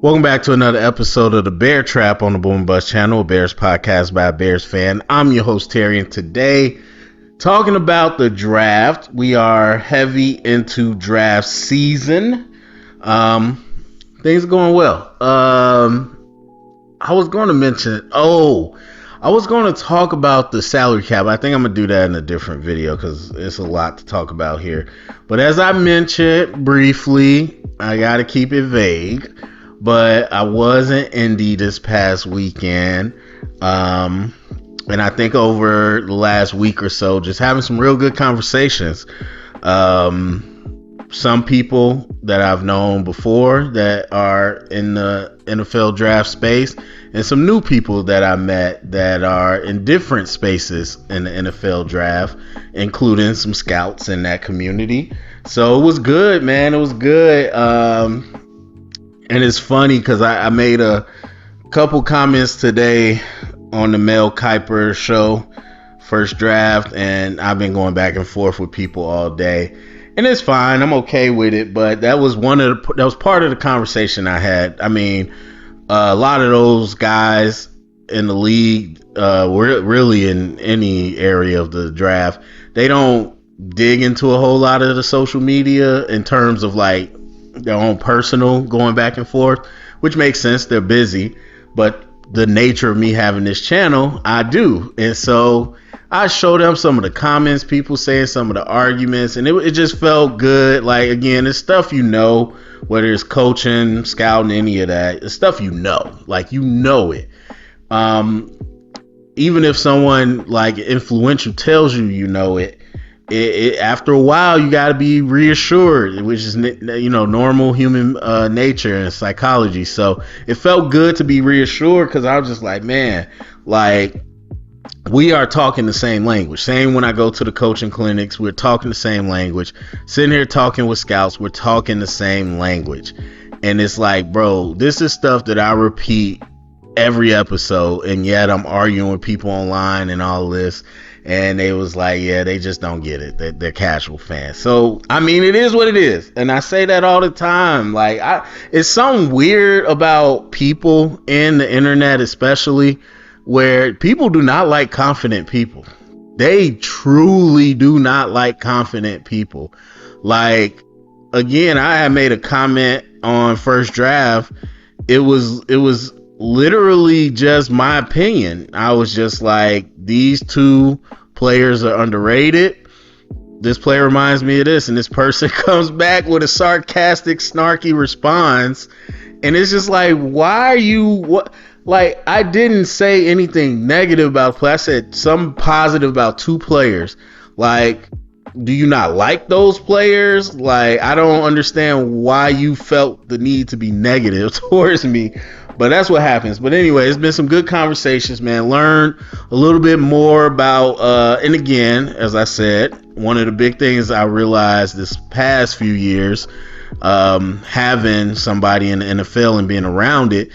Welcome back to another episode of the Bear Trap on the Boom Bust channel, a Bears podcast by a Bears fan. I'm your host, Terry, and today, talking about the draft. We are heavy into draft season. Things are going well. I was going to talk about the salary cap. I think I'm going to do that in a different video because it's a lot to talk about here. But as I mentioned briefly, I got to keep it vague. But I was in Indy this past weekend. And I think over the last week or so, just having some real good conversations. Some people that I've known before that are in the NFL draft space, and some new people that I met that are in different spaces in the NFL draft, including some scouts in that community. So it was good, man. It was good. And it's funny because I made a couple comments today on the Mel Kiper show, First Draft, and I've been going back and forth with people all day, and it's fine. I'm okay with it, but that was part of the conversation I had. I mean, a lot of those guys in the league, really in any area of the draft, they don't dig into a whole lot of the social media in terms of like their own personal going back and forth, which makes sense. They're busy, but the nature of me having this channel, I do. And so I showed them some of the comments, people saying some of the arguments, and it just felt good. Like, again, it's stuff whether it's coaching, scouting, any of that, it's stuff like it. Even if someone like influential tells it, after a while you got to be reassured, which is normal human nature and psychology. So it felt good to be reassured because I was just like, man, like we are talking the same language. Same when I go to the coaching clinics, we're talking the same language. Sitting here talking with scouts, we're talking the same language. And it's like, bro, this is stuff that I repeat every episode, and yet I'm arguing with people online and all this. And they was like, yeah, they just don't get it. They're casual fans. So, I mean, it is what it is. And I say that all the time. Like, it's something weird about people in the internet, especially, where people do not like confident people. They truly do not like confident people. Like, again, I had made a comment on First Draft. It was literally just my opinion. I was just like, these two players are underrated. This player reminds me of this, and this person comes back with a sarcastic, snarky response, and it's just like, why are you what? Like, I didn't say anything negative about play. I said something positive about two players. Like, do you not like those players? Like, I don't understand why you felt the need to be negative towards me. But that's what happens. But anyway, it's been some good conversations, man. Learn a little bit more about, and again, as I said, one of the big things I realized this past few years, having somebody in the NFL and being around it,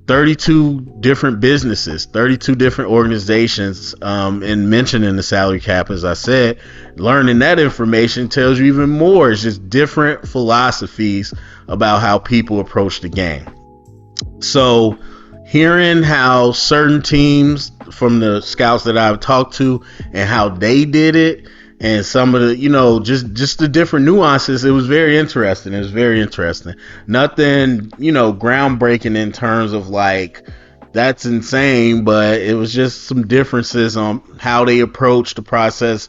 32 different businesses, 32 different organizations, and mentioning the salary cap, as I said, learning that information tells you even more. It's just different philosophies about how people approach the game. So hearing how certain teams from the scouts that I've talked to and how they did it, and some of the, just the different nuances, it was very interesting. Nothing, groundbreaking in terms of like, that's insane, but it was just some differences on how they approach the process,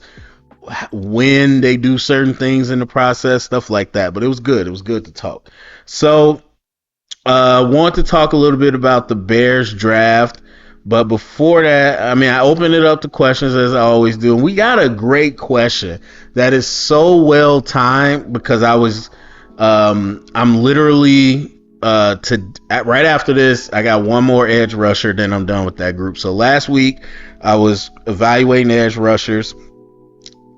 when they do certain things in the process, stuff like that. But it was good. It was good to talk. So want to talk a little bit about the Bears draft, but before that, I open it up to questions as I always do, and we got a great question that is so well timed because I'm literally right after this, I got one more edge rusher, then I'm done with that group. So last week I was evaluating edge rushers,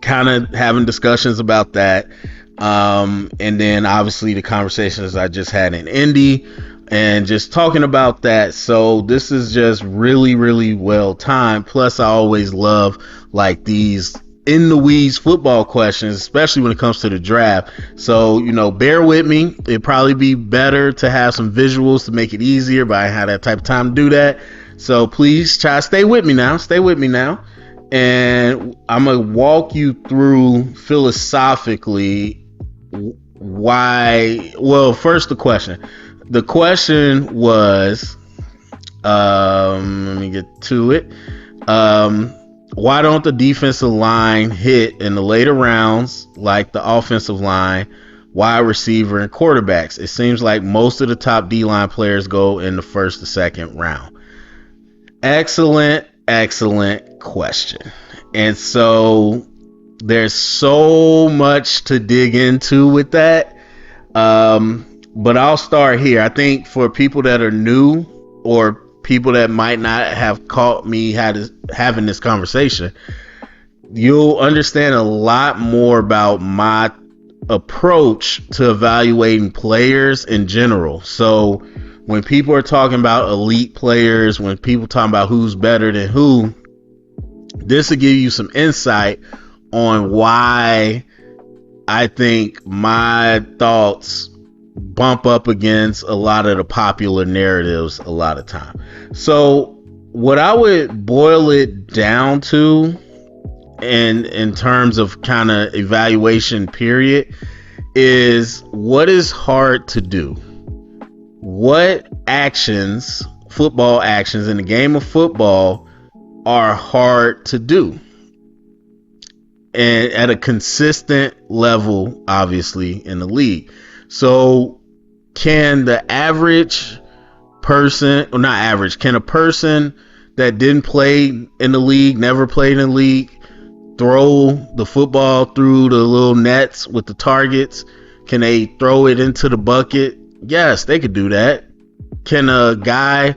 kind of having discussions about that. And then obviously the conversations I just had in Indy and just talking about that. So this is just really, really well timed. Plus I always love like these in the weeds football questions, especially when it comes to the draft. So, bear with me. It'd probably be better to have some visuals to make it easier, but I had that type of time to do that. So please try to stay with me now. And I'm going to walk you through philosophically why. Well, first the question. The question was, let me get to it. Why don't the defensive line hit in the later rounds like the offensive line, wide receiver, and quarterbacks? It seems like most of the top D-line players go in the first or second round. Excellent question. And so there's so much to dig into with that. But I'll start here. I think for people that are new or people that might not have caught me having this conversation, you'll understand a lot more about my approach to evaluating players in general. So when people are talking about elite players, when people talking about who's better than who, this will give you some insight on why I think my thoughts bump up against a lot of the popular narratives a lot of time. So what I would boil it down to in terms of kind of evaluation period is what is hard to do. What actions, football actions in the game of football are hard to do. And at a consistent level, obviously, in the league. So can the average person, or not average, can a person that didn't play in the league, never played in the league, throw the football through the little nets with the targets? Can they throw it into the bucket? Yes, they could do that. Can a guy,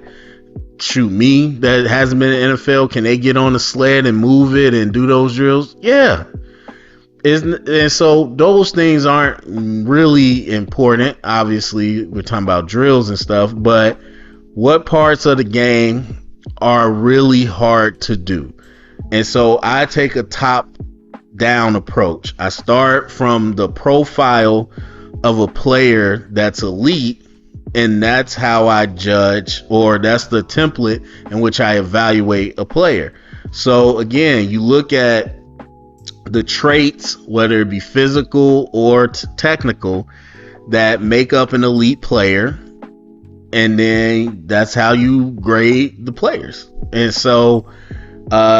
shoot me, that hasn't been in the NFL, can they get on the sled and move it and do those drills? Yeah. And so those things aren't really important. Obviously, we're talking about drills and stuff, but what parts of the game are really hard to do? And so I take a top-down approach. I start from the profile of a player that's elite, and that's how I judge, or that's the template in which I evaluate a player. So again, you look at the traits, whether it be physical or technical, that make up an elite player, and then that's how you grade the players. And so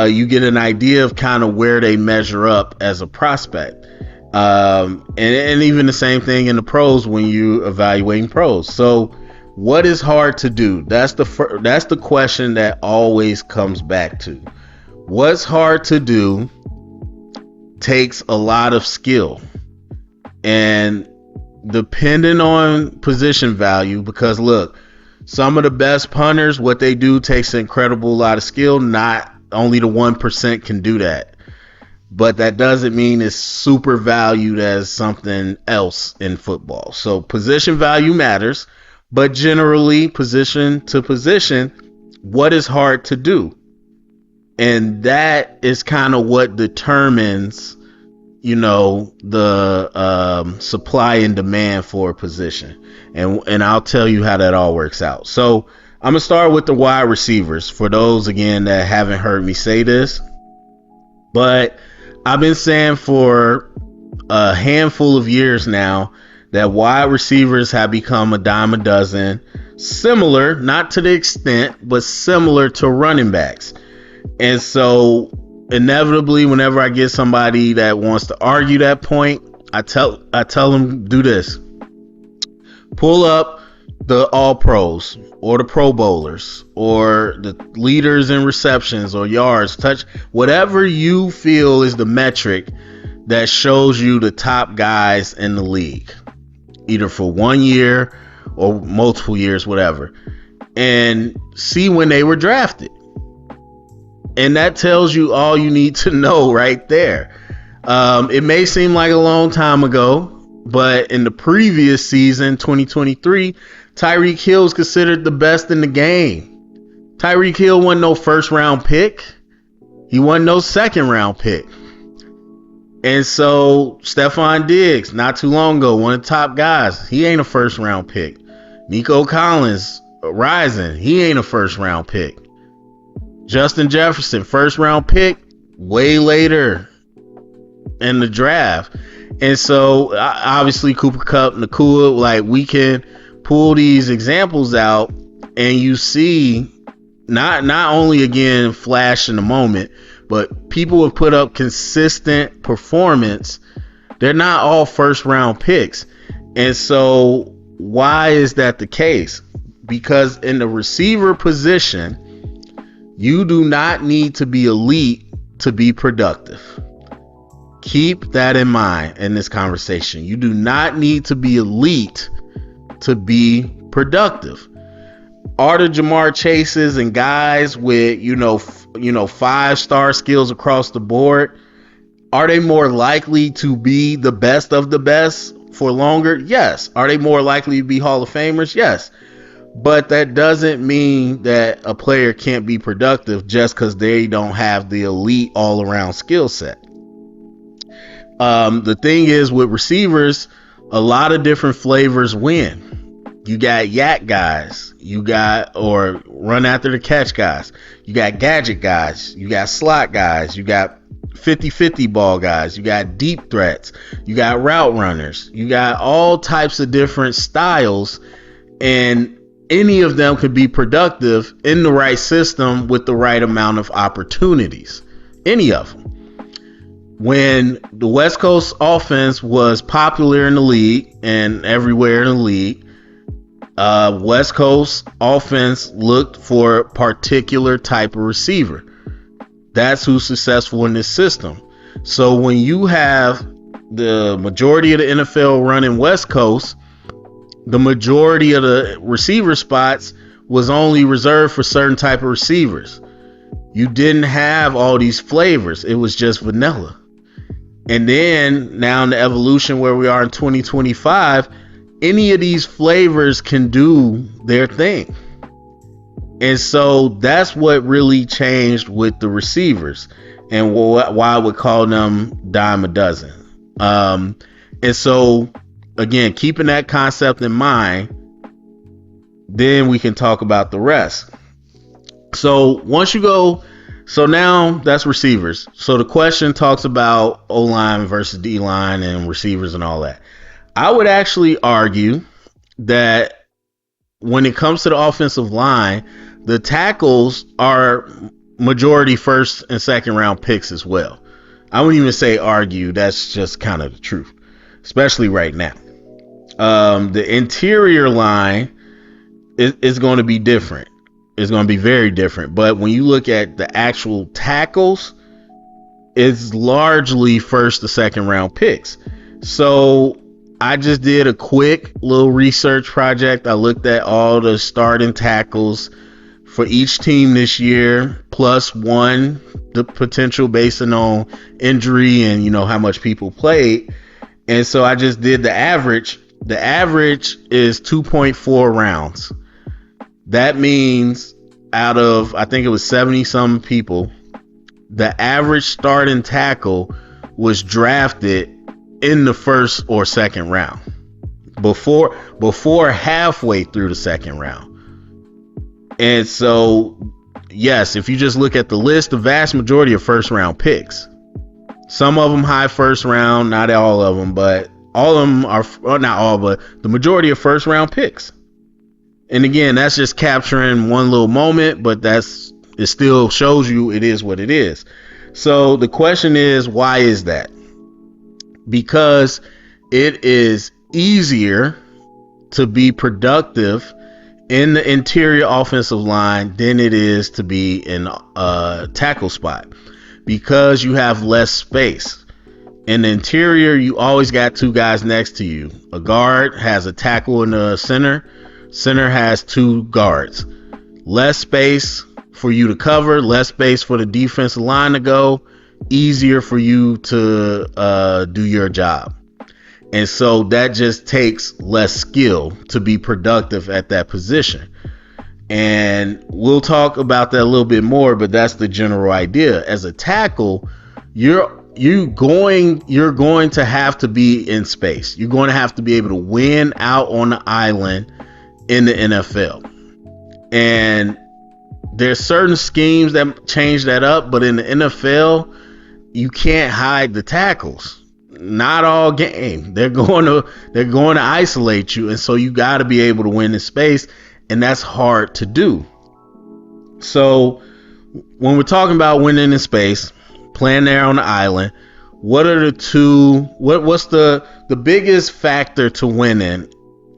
you get an idea of kind of where they measure up as a prospect. And even the same thing in the pros when you evaluating pros. So what is hard to do? That's the question that always comes back to. What's hard to do takes a lot of skill, and depending on position value, because look, some of the best punters, what they do takes an incredible lot of skill. Not only the 1% can do that, but that doesn't mean it's super valued as something else in football. So position value matters, but generally position to position, what is hard to do? And that is kind of what determines, the supply and demand for a position. And I'll tell you how that all works out. So I'm going to start with the wide receivers, for those, again, that haven't heard me say this. But I've been saying for a handful of years now that wide receivers have become a dime a dozen, similar, not to the extent, but similar to running backs. And so inevitably, whenever I get somebody that wants to argue that point, I tell them, do this. Pull up the all pros or the pro bowlers or the leaders in receptions or yards, touch, whatever you feel is the metric that shows you the top guys in the league, either for 1 year or multiple years, whatever, and see when they were drafted. And that tells you all you need to know right there. It may seem like a long time ago, but in the previous season, 2023, Tyreek Hill is considered the best in the game. Tyreek Hill wasn't no first round pick. He wasn't no second round pick. And so Stephon Diggs, not too long ago, one of the top guys, he ain't a first round pick. Nico Collins, rising, he ain't a first round pick. Justin Jefferson, first round pick, way later in the draft. And so obviously Cooper Kupp, Nakua, like we can pull these examples out and you see not only again flash in the moment, but people have put up consistent performance. They're not all first round picks. And so why is that the case? Because in the receiver position, you do not need to be elite to be productive. Keep that in mind in this conversation. You do not need to be elite to be productive. Are the Jamar Chases and guys with, 5-star skills across the board, are they more likely to be the best of the best for longer? Yes. Are they more likely to be Hall of Famers? Yes. But that doesn't mean that a player can't be productive just because they don't have the elite all-around skill set. The thing is with receivers, a lot of different flavors win. You got yak guys, or run after the catch guys. You got gadget guys, you got slot guys, you got 50-50 ball guys, you got deep threats, you got route runners, you got all types of different styles, and any of them could be productive in the right system with the right amount of opportunities. Any of them. When the West Coast offense was popular in the league and everywhere in the league, West Coast offense looked for a particular type of receiver. That's who's successful in this system. So when you have the majority of the NFL running West Coast, the majority of the receiver spots was only reserved for certain type of receivers. You didn't have all these flavors. It was just vanilla. And then now in the evolution where we are in 2025, any of these flavors can do their thing. And so that's what really changed with the receivers and why I would call them dime a dozen. And so again, keeping that concept in mind, then we can talk about the rest. So once you go, so now that's receivers. So the question talks about O-line versus D-line and receivers and all that. I would actually argue that when it comes to the offensive line, the tackles are majority first and second round picks as well. I wouldn't even say argue. That's just kind of the truth, especially right now. The interior line is going to be different. It's going to be very different. But when you look at the actual tackles, it's largely first to second round picks. So I just did a quick little research project. I looked at all the starting tackles for each team this year, plus one, the potential based on injury and, how much people played. And so I just did the average. The average is 2.4 rounds. That means out of, I think it was 70 some people, the average starting tackle was drafted in the first or second round, before halfway through the second round. And so, yes, if you just look at the list, the vast majority of first round picks, some of them high first round, not all of them, but all of them are, well, not all, but the majority of first round picks. And again, that's just capturing one little moment, but it still shows you it is what it is. So the question is, why is that? Because it is easier to be productive in the interior offensive line than it is to be in a tackle spot, because you have less space. In the interior, you always got two guys next to you. A guard has a tackle in the center. Center has two guards. Less space for you to cover, less space for the defensive line to go, easier for you to do your job. And so that just takes less skill to be productive at that position. And we'll talk about that a little bit more, but that's the general idea. As a tackle, you're you're going to have to be in space. You're going to have to be able to win out on the island in the NFL. And there's certain schemes that change that up, but in the NFL, you can't hide the tackles. Not all game. They're going to isolate you, and so you got to be able to win in space, and that's hard to do. So when we're talking about winning in space, playing there on the island, what's the biggest factor to winning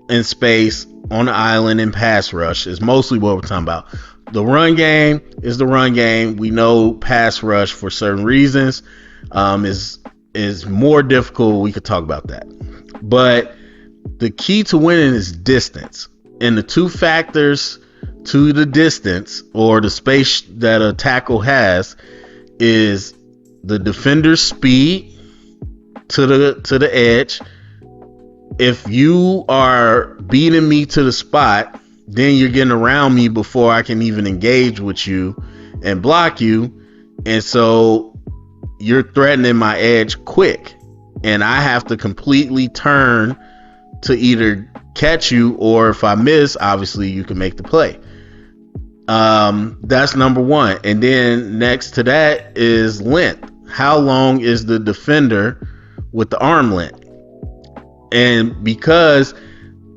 in space on the island in pass rush is mostly what we're talking about. The run game is the run game. We know pass rush for certain reasons is more difficult. We could talk about that. But the key to winning is distance. And the two factors to the distance or the space that a tackle has is the defender's speed to the edge. If you are beating me to the spot, then you're getting around me before I can even engage with you and block you. And so you're threatening my edge quick. And I have to completely turn to either catch you, or if I miss, obviously you can make the play. That's number one. And then next to that is length. How long is the defender with the arm length? And because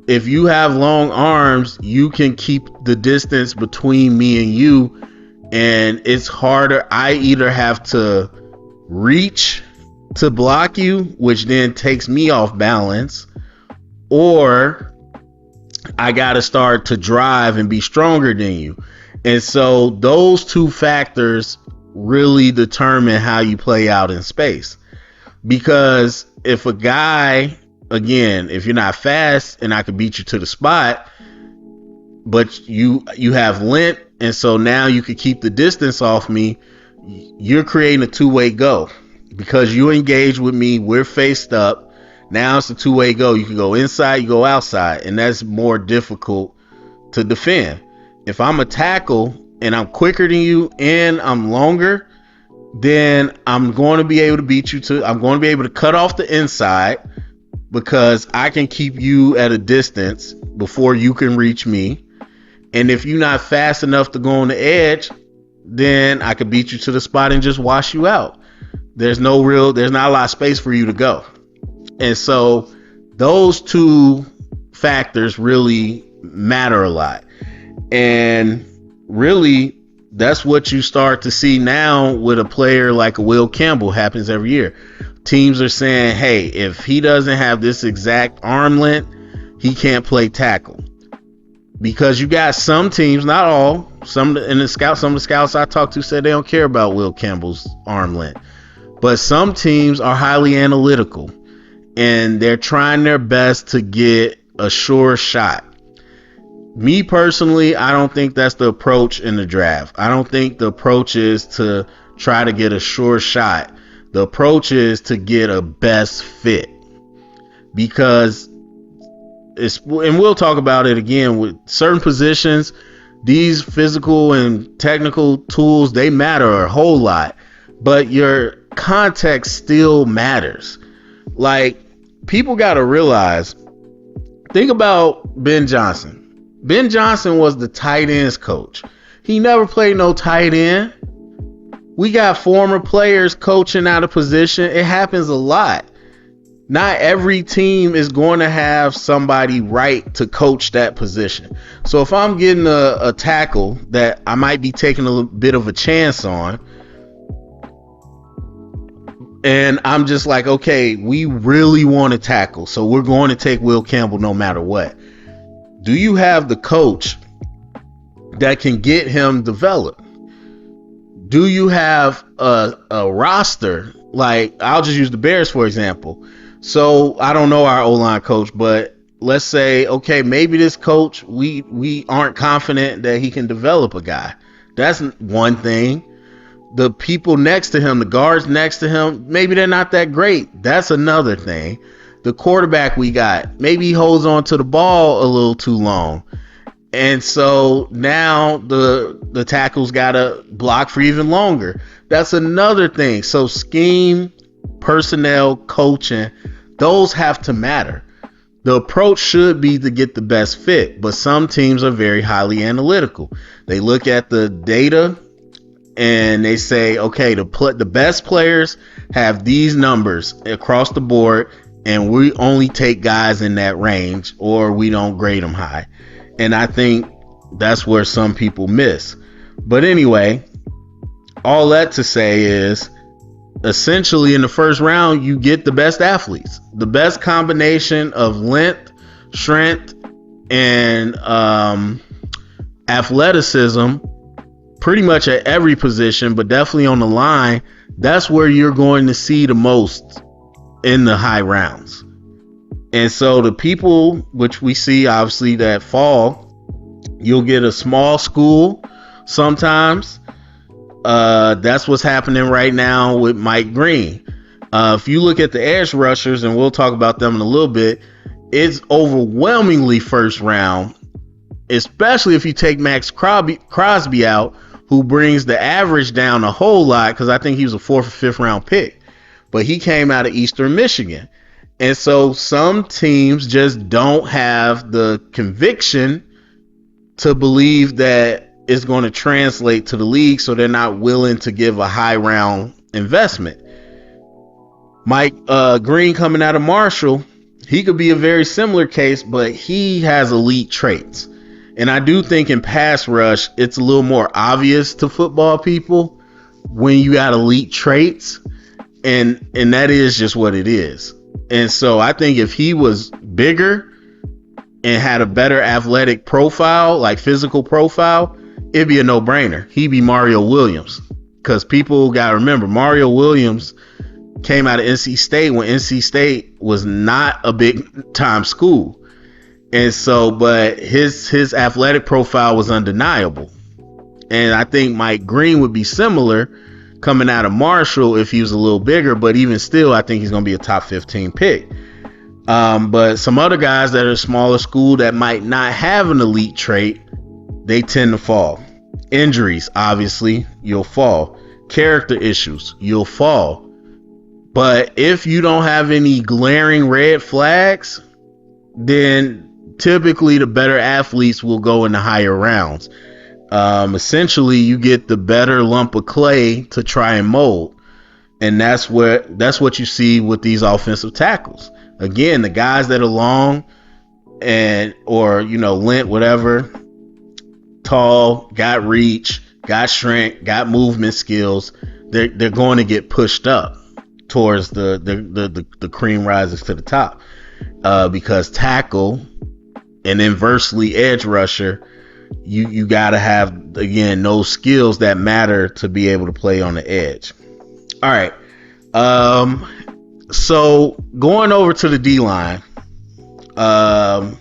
if you have long arms, you can keep the distance between me and you, and it's harder. I either have to reach to block you, which then takes me off balance, or I got to start to drive and be stronger than you. And so those two factors really determine how you play out in space. Because if a guy, again, if you're not fast and I can beat you to the spot, but you have length, and so now you can keep the distance off me, you're creating a two-way go. Because you engage with me, we're faced up. Now it's a two-way go. You can go inside, you go outside, and that's more difficult to defend. If I'm a tackle and I'm quicker than you and I'm longer, then I'm going to be able to beat you I'm going to be able to cut off the inside, because I can keep you at a distance before you can reach me. And if you're not fast enough to go on the edge, then I could beat you to the spot and just wash you out. There's not a lot of space for you to go. And so those two factors really matter a lot. And really, that's what you start to see now with a player like a Will Campbell. Happens every year. Teams are saying, hey, if he doesn't have this exact arm length, he can't play tackle. Because you got some teams, not all, some of the scouts I talked to said they don't care about Will Campbell's arm length. But some teams are highly analytical, and they're trying their best to get a sure shot. Me personally, I don't think that's the approach in the draft. I don't think the approach is to try to get a sure shot. The approach is to get a best fit, because and we'll talk about it again with certain positions. These physical and technical tools, they matter a whole lot, but your context still matters. Like, people got to realize, think about Ben Johnson. Ben Johnson was the tight ends coach. He never played no tight end. We got former players coaching out of position. It happens a lot. Not every team is going to have somebody right to coach that position. So if I'm getting a tackle that I might be taking a little bit of a chance on, and I'm just like, okay, we really want to tackle, so we're going to take Will Campbell no matter what. Do you have the coach that can get him developed? Do you have a roster? Like, I'll just use the Bears, for example. So I don't know our O-line coach, but let's say, okay, maybe this coach, we aren't confident that he can develop a guy. That's one thing. The people next to him, the guards next to him, maybe they're not that great. That's another thing. The quarterback we got, maybe he holds on to the ball a little too long. And so now the tackle's got to block for even longer. That's another thing. So scheme personnel, coaching, those have to matter. The approach should be to get the best fit, but some teams are very highly analytical. They look at the data and they say, okay, the best players have these numbers across the board, and we only take guys in that range, or we don't grade them high. And I think that's where some people miss. But anyway, all that to say is, essentially in the first round, you get the best athletes, the best combination of length, strength, and athleticism, pretty much at every position, but definitely on the line. That's where you're going to see the most in the high rounds. And so the people which we see obviously that fall, you'll get a small school sometimes. That's what's happening right now with Mike Green. If you look at the edge rushers, and we'll talk about them in a little bit, it's overwhelmingly first round, especially if you take Max Crosby out, who brings the average down a whole lot, because I think he was a 4th or 5th round pick, but he came out of Eastern Michigan. And so some teams just don't have the conviction to believe that is going to translate to the league, so they're not willing to give a high round investment. Mike Green coming out of Marshall, he could be a very similar case, but he has elite traits. And I do think in pass rush, it's a little more obvious to football people when you got elite traits, and that is just what it is. And so I think if he was bigger and had a better athletic profile, like physical profile, it'd be a no-brainer. He'd be Mario Williams, because people got to remember, Mario Williams came out of NC State when NC State was not a big-time school. And so, but his athletic profile was undeniable. And I think Mike Green would be similar coming out of Marshall if he was a little bigger, but even still, I think he's going to be a top 15 pick. But some other guys that are smaller school that might not have an elite trait, they tend to fall. Injuries, obviously, you'll fall. Character issues, you'll fall. But if you don't have any glaring red flags, then typically the better athletes will go in the higher rounds. Essentially, you get the better lump of clay to try and mold. And that's what you see with these offensive tackles. Again, the guys that are long or length, whatever, tall, got reach, got strength, got movement skills, they're going to get pushed up towards the cream rises to the top, because tackle and inversely edge rusher, you got to have, again, those skills that matter to be able to play on the edge. All right. So going over to the D-line, and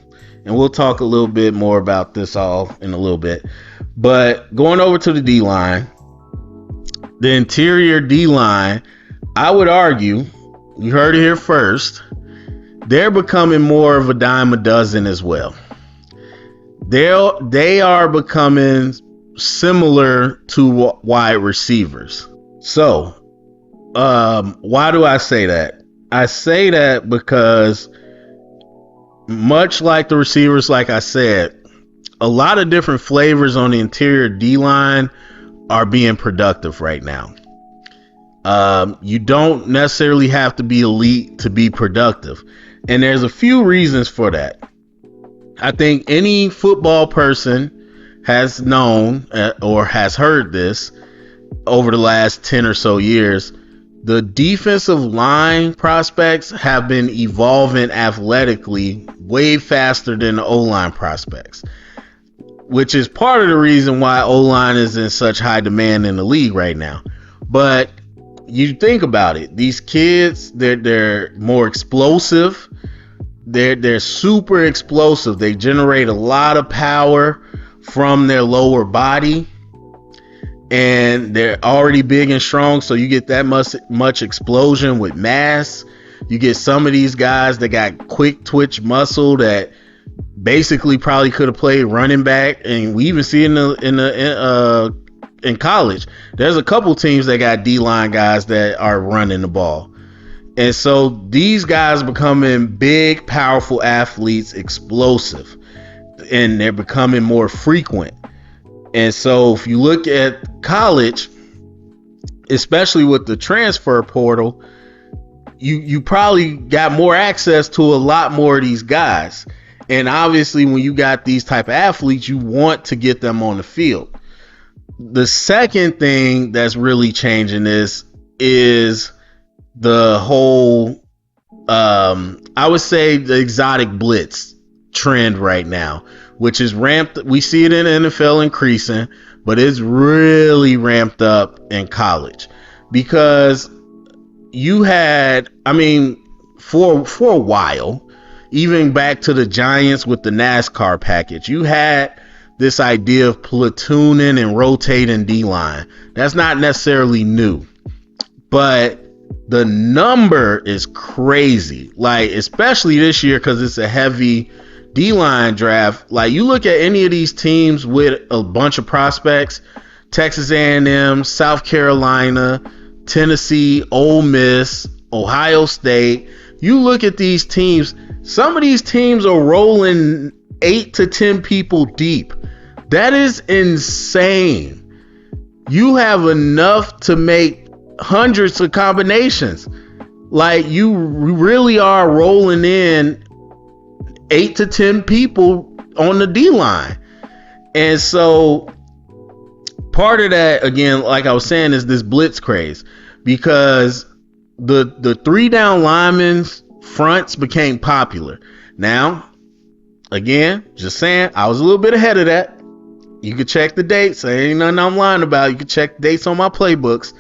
we'll talk a little bit more about this all in a little bit, but going over to the D-line, the interior D-line, I would argue, you heard it here first, they're becoming more of a dime a dozen as well. They are becoming similar to wide receivers. So, why do I say that? I say that because much like the receivers, like I said, a lot of different flavors on the interior D-line are being productive right now. You don't necessarily have to be elite to be productive. And there's a few reasons for that. I think any football person has known or has heard this over the last 10 or so years. The defensive line prospects have been evolving athletically way faster than the O-line prospects, which is part of the reason why O-line is in such high demand in the league right now. But you think about it, these kids, they're more explosive. They're super explosive. They generate a lot of power from their lower body, and they're already big and strong. So you get that much explosion with mass. You get some of these guys that got quick twitch muscle that basically probably could have played running back. And we even see in college, there's a couple teams that got D-line guys that are running the ball. And so these guys becoming big, powerful athletes, explosive, and they're becoming more frequent. And so if you look at college, especially with the transfer portal, you probably got more access to a lot more of these guys. And obviously when you got these type of athletes, you want to get them on the field. The second thing that's really changing this is the whole I would say the exotic blitz trend right now, which is ramped. We see it in the NFL increasing, but it's really ramped up in college, because you had, I mean, for a while, even back to the Giants with the NASCAR package, you had this idea of platooning and rotating D-line. That's not necessarily new, but the number is crazy. Like, especially this year, because it's a heavy D-line draft. Like, you look at any of these teams with a bunch of prospects, Texas A&M, South Carolina, Tennessee, Ole Miss, Ohio State. You look at these teams, some of these teams are rolling 8 to 10 people deep. That is insane. You have enough to make hundreds of combinations. Like, you really are rolling in 8 to 10 people on the D line. And so part of that, again, like I was saying, is this blitz craze, because the 3 down linemen's fronts became popular. Now, again, just saying, I was a little bit ahead of that. You can check the dates. There ain't nothing I'm lying about. You can check the dates on my playbooks.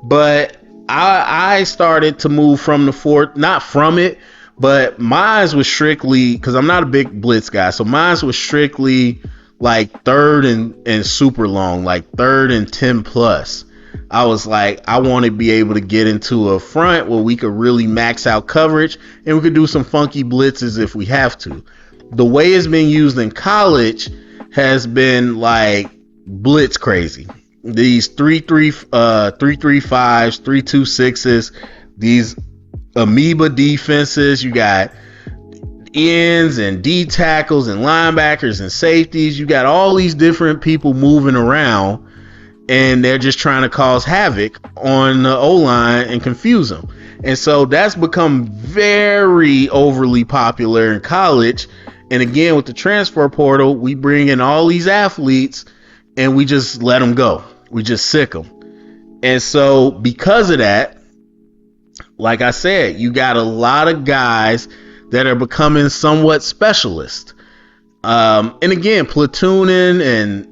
But I started to move from the fourth, not from it, but mine was strictly, because I'm not a big blitz guy, so mine was strictly like third and super long, like third and 10 plus. I was like, I want to be able to get into a front where we could really max out coverage, and we could do some funky blitzes if we have to. The way it's been used in college has been like blitz crazy. These 3-3-5s, 3-2-6s, these amoeba defenses. You got ends and D tackles and linebackers and safeties. You got all these different people moving around, and they're just trying to cause havoc on the O-line and confuse them. And so that's become very overly popular in college. And again, with the transfer portal, we bring in all these athletes and we just let them go. We just sick them. And so because of that, like I said, you got a lot of guys that are becoming somewhat specialist. And again, platooning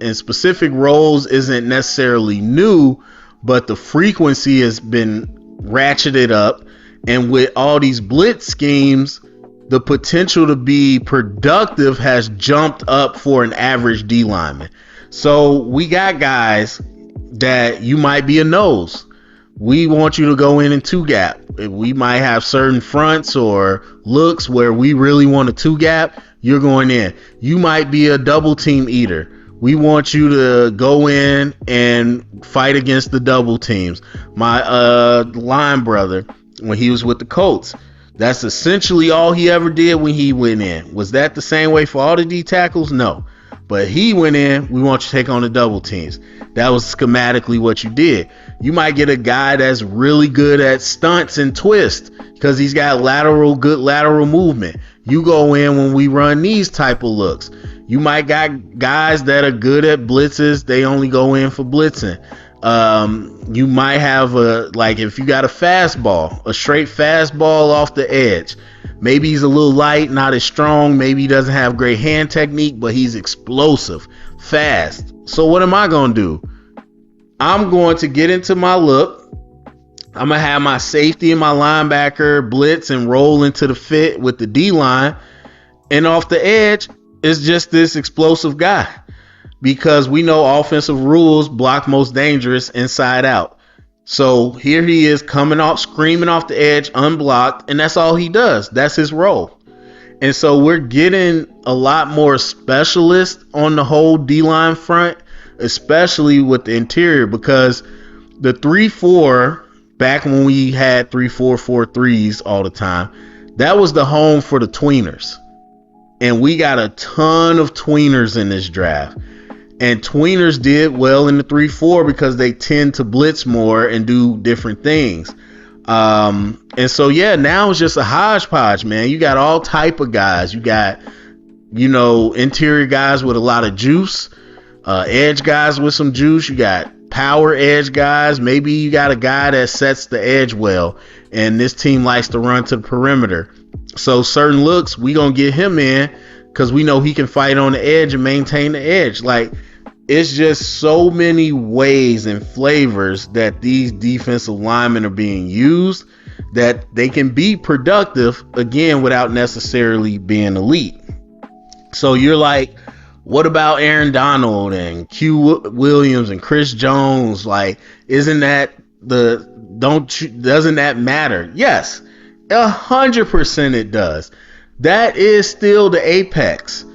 and specific roles isn't necessarily new, but the frequency has been ratcheted up. And with all these blitz schemes, the potential to be productive has jumped up for an average D lineman. So we got guys that you might be a nose. We want you to go in 2-gap. We might have certain fronts or looks where we really want a 2-gap. You're going in. You might be a double team eater. We want you to go in and fight against the double teams. My line brother, when he was with the Colts, that's essentially all he ever did when he went in. Was that the same way for all the D tackles? No. But he went in, we want you to take on the double teams. That was schematically what you did. You might get a guy that's really good at stunts and twists because he's got good lateral movement. You go in when we run these type of looks. You might got guys that are good at blitzes. They only go in for blitzing. You might have if you got a fastball, a straight fastball off the edge. Maybe he's a little light, not as strong. Maybe he doesn't have great hand technique, but he's explosive, fast. So what am I going to do? I'm going to get into my look. I'm going to have my safety and my linebacker blitz and roll into the fit with the D-line. And off the edge is just this explosive guy. Because we know offensive rules block most dangerous inside out. So here he is coming off, screaming off the edge, unblocked, and that's all he does. That's his role. And so we're getting a lot more specialists on the whole D-line front, especially with the interior, because the 3-4 back when we had 3-4-4-3s all the time, that was the home for the tweeners. And we got a ton of tweeners in this draft. And tweeners did well in the 3-4 because they tend to blitz more and do different things. And so, yeah, now it's just a hodgepodge, man. You got all type of guys. You got, interior guys with a lot of juice, edge guys with some juice. You got power edge guys. Maybe you got a guy that sets the edge well, and this team likes to run to the perimeter. So certain looks, we gonna get him in because we know he can fight on the edge and maintain the edge. Like, it's just so many ways and flavors that these defensive linemen are being used that they can be productive, again, without necessarily being elite. So you're like, what about Aaron Donald and Q Williams and Chris Jones? Like, doesn't that matter? Yes, 100% it does. That is still the apex.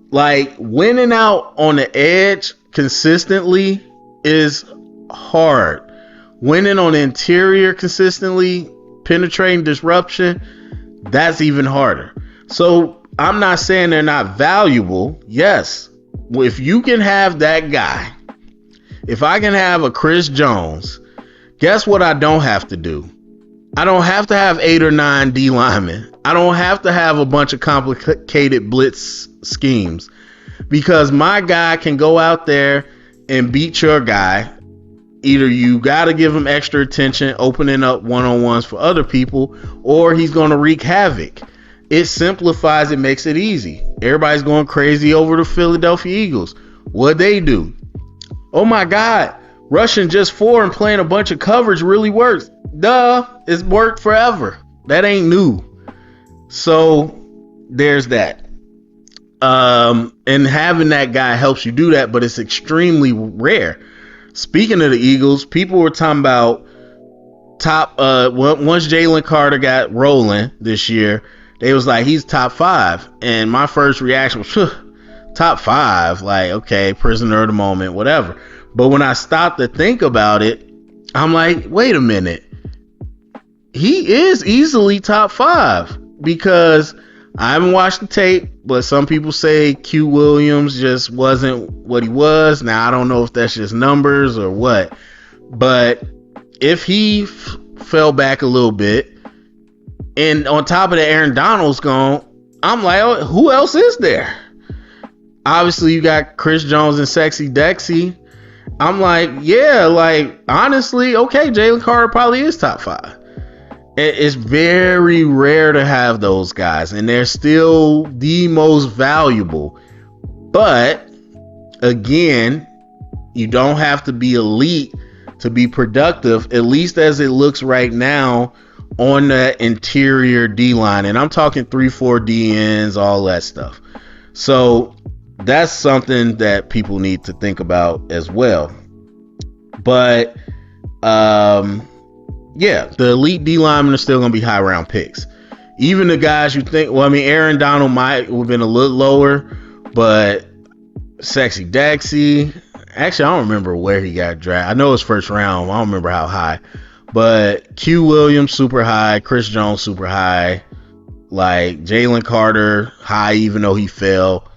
Like, winning out on the edge consistently is hard. Winning on the interior consistently, penetrating disruption, that's even harder. So I'm not saying they're not valuable. Yes, if you can have that guy, if I can have a Chris Jones, guess what I don't have to do? I don't have to have 8 or 9 D linemen. I don't have to have a bunch of complicated blitz schemes, because my guy can go out there and beat your guy. Either you got to give him extra attention, opening up one-on-ones for other people, or he's going to wreak havoc. It simplifies it, makes it easy. Everybody's going crazy over the Philadelphia Eagles. What they do? Oh my God, rushing just 4 and playing a bunch of coverage really works. Duh, it's worked forever. That ain't new. So there's that. And having that guy helps you do that, but it's extremely rare. Speaking of the Eagles, people were talking about once Jalen Carter got rolling this year, they was like, he's top 5. And my first reaction was, top 5? Like, okay, prisoner of the moment, whatever. But when I stopped to think about it, I'm like, wait a minute. He is easily top 5, because I haven't watched the tape, but some people say Q Williams just wasn't what he was. Now, I don't know if that's just numbers or what, but if he fell back a little bit, and on top of that, Aaron Donald's gone, I'm like, oh, who else is there? Obviously, you got Chris Jones and Sexy Dexy. I'm like, yeah, like, honestly, okay, Jalen Carter probably is top 5. It's very rare to have those guys, and they're still the most valuable. But again, you don't have to be elite to be productive, at least as it looks right now on that interior D line. And I'm talking 3-4 DNs, all that stuff. So that's something that people need to think about as well. But yeah, the elite D linemen are still going to be high round picks. Even the guys you think, well, I mean, Aaron Donald might have been a little lower, but Sexy Dexy, actually, I don't remember where he got drafted. I know it was first round. I don't remember how high. But Q Williams, super high. Chris Jones, super high. Like, Jalen Carter, high, even though he fell.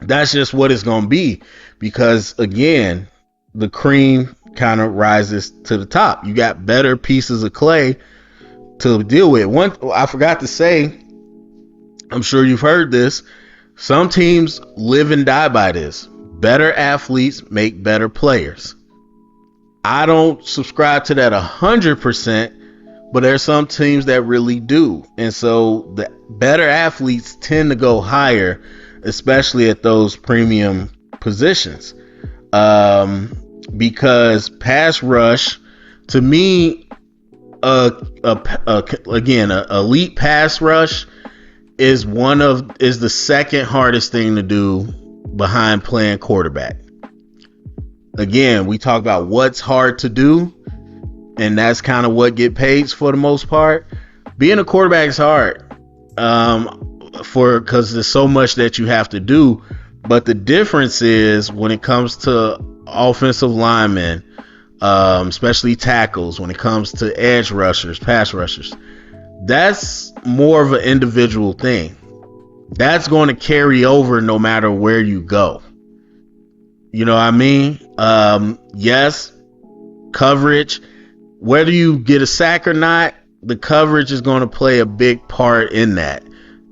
That's just what it's going to be. Because, again, the cream kind of rises to the top. You got better pieces of clay to deal with. One, I forgot to say, I'm sure you've heard this, some teams live and die by this. Better athletes make better players. I don't subscribe to that 100%, but there's some teams that really do. And so the better athletes tend to go higher, especially at those premium positions. Because pass rush, to me, again, elite pass rush is the second hardest thing to do behind playing quarterback. Again, we talk about what's hard to do, and that's kind of what get paid for the most part. Being a quarterback is hard, because there's so much that you have to do. But the difference is when it comes to offensive linemen, especially tackles when it comes to edge rushers, pass rushers. That's more of an individual thing. That's going to carry over no matter where you go. You know what I mean? Yes, coverage. Whether you get a sack or not, the coverage is going to play a big part in that,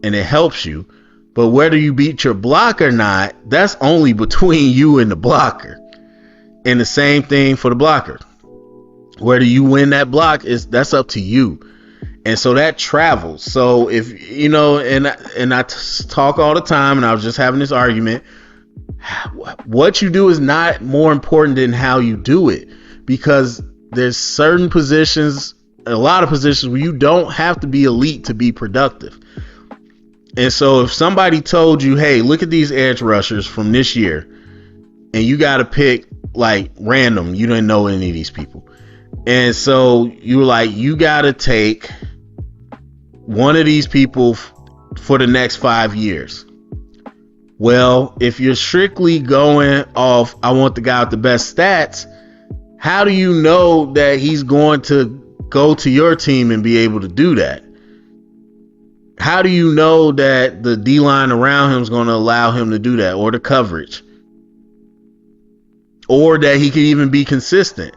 and it helps you. But whether you beat your block or not, that's only between you and the blocker. And the same thing for the blocker. Whether you win that block, that's up to you. And so that travels. So if you know, and I talk all the time, and I was just having this argument. What you do is not more important than how you do it, because there's certain positions, a lot of positions, where you don't have to be elite to be productive. And so if somebody told you, hey, look at these edge rushers from this year, and you got to pick like random, you didn't know any of these people, and so you were like, you got to take one of these people for the next 5 years. Well, if you're strictly going off, I want the guy with the best stats, how do you know that he's going to go to your team and be able to do that? How do you know that the D-line around him is going to allow him to do that, or the coverage, or that he can even be consistent?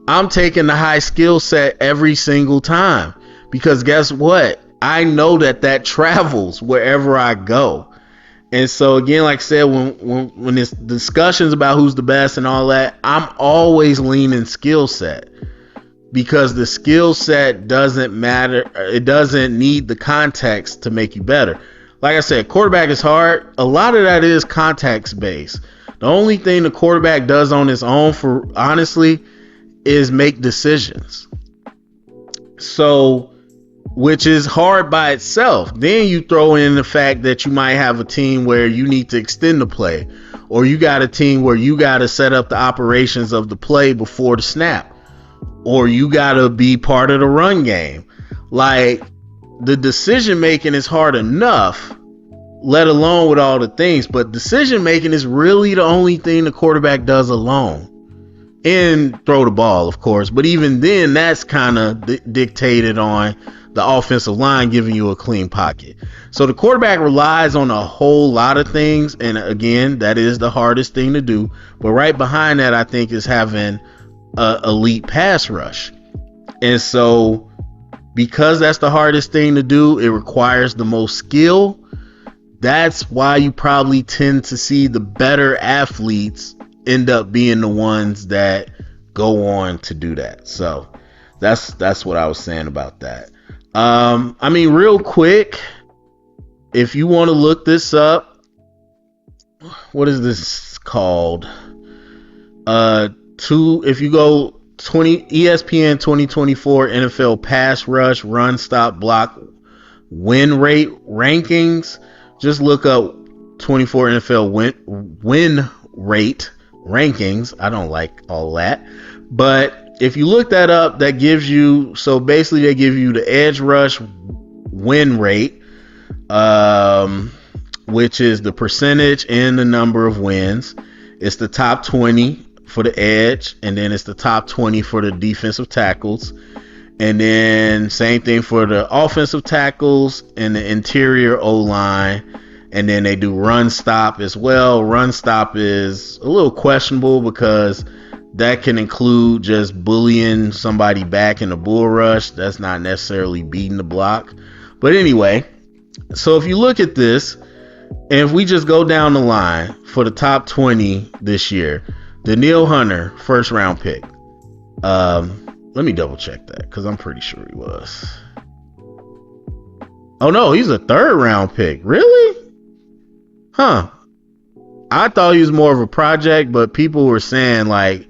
I'm taking the high skill set every single time, because guess what? I know that travels wherever I go. And so again, like I said, when it's discussions about who's the best and all that, I'm always leaning skill set, because the skill set doesn't matter. It doesn't need the context to make you better. Like I said, quarterback is hard. A lot of that is context based. The only thing the quarterback does on his own, for honestly, is make decisions. So, which is hard by itself. Then you throw in the fact that you might have a team where you need to extend the play, or you got a team where you got to set up the operations of the play before the snap, or you got to be part of the run game. Like, the decision making is hard enough, let alone with all the things. But decision making is really the only thing the quarterback does alone. And throw the ball, of course. But even then, that's kind of dictated on the offensive line giving you a clean pocket. So the quarterback relies on a whole lot of things. And again, that is the hardest thing to do. But right behind that, I think, is having an elite pass rush. And so because that's the hardest thing to do, it requires the most skill. That's why you probably tend to see the better athletes end up being the ones that go on to do that. So that's what I was saying about that. I mean, real quick, if you want to look this up, what is this called? If you go ESPN 2024 NFL pass rush, run, stop, block, win rate rankings, just look up 24 NFL win rate rankings. I don't like all that, but if you look that up, that gives you, so basically they give you the edge rush win rate, which is the percentage and the number of wins. It's the top 20 for the edge, and then it's the top 20 for the defensive tackles, and then same thing for the offensive tackles and the interior O-line. And then they do run stop as well. Run stop is a little questionable, because that can include just bullying somebody back in a bull rush. That's not necessarily beating the block. But anyway, so if you look at this, and if we just go down the line for the top 20 this year, Danielle Hunter, first round pick. Let me double check that, because I'm pretty sure he was. Oh no, he's a third round pick. Really? Huh. I thought he was more of a project, but people were saying like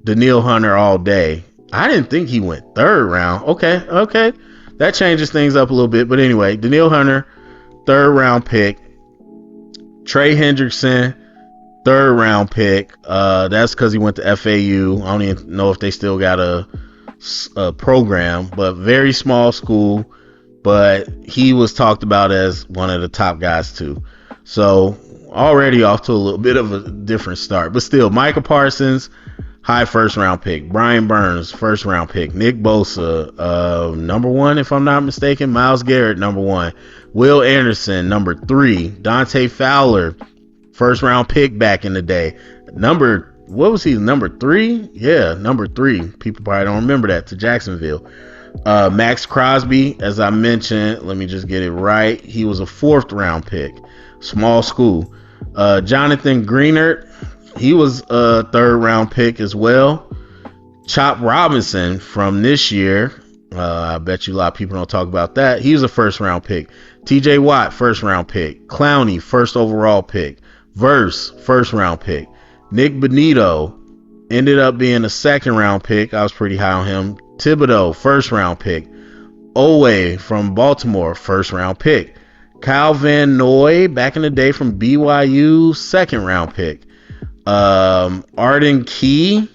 Danielle Hunter all day. I didn't think he went third round. Okay. That changes things up a little bit. But anyway, Danielle Hunter, third round pick. Trey Hendrickson, third round pick. That's because he went to FAU. I don't even know if they still got a program, but very small school. But he was talked about as one of the top guys too. So already off to a little bit of a different start, but still, Micah Parsons, high first round pick. Brian Burns, first round pick. Nick Bosa, number 1, if I'm not mistaken. Myles Garrett, number 1. Will Anderson, number 3. Dante Fowler, first round pick back in the day. What was he? Number 3? Yeah, number 3. People probably don't remember that, to Jacksonville. Max Crosby, as I mentioned, let me just get it right. He was a 4th round pick. Small school. Jonathan Greenert, he was a 3rd round pick as well. Chop Robinson from this year. I bet you a lot of people don't talk about that. He was a 1st round pick. TJ Watt, 1st round pick. Clowney, 1st overall pick. Verse, 1st round pick. Nick Benito ended up being a 2nd round pick. I was pretty high on him. Thibodeau, 1st round pick. Owe from Baltimore, 1st round pick. Kyle Van Noy, back in the day from BYU, 2nd round pick. Arden Key,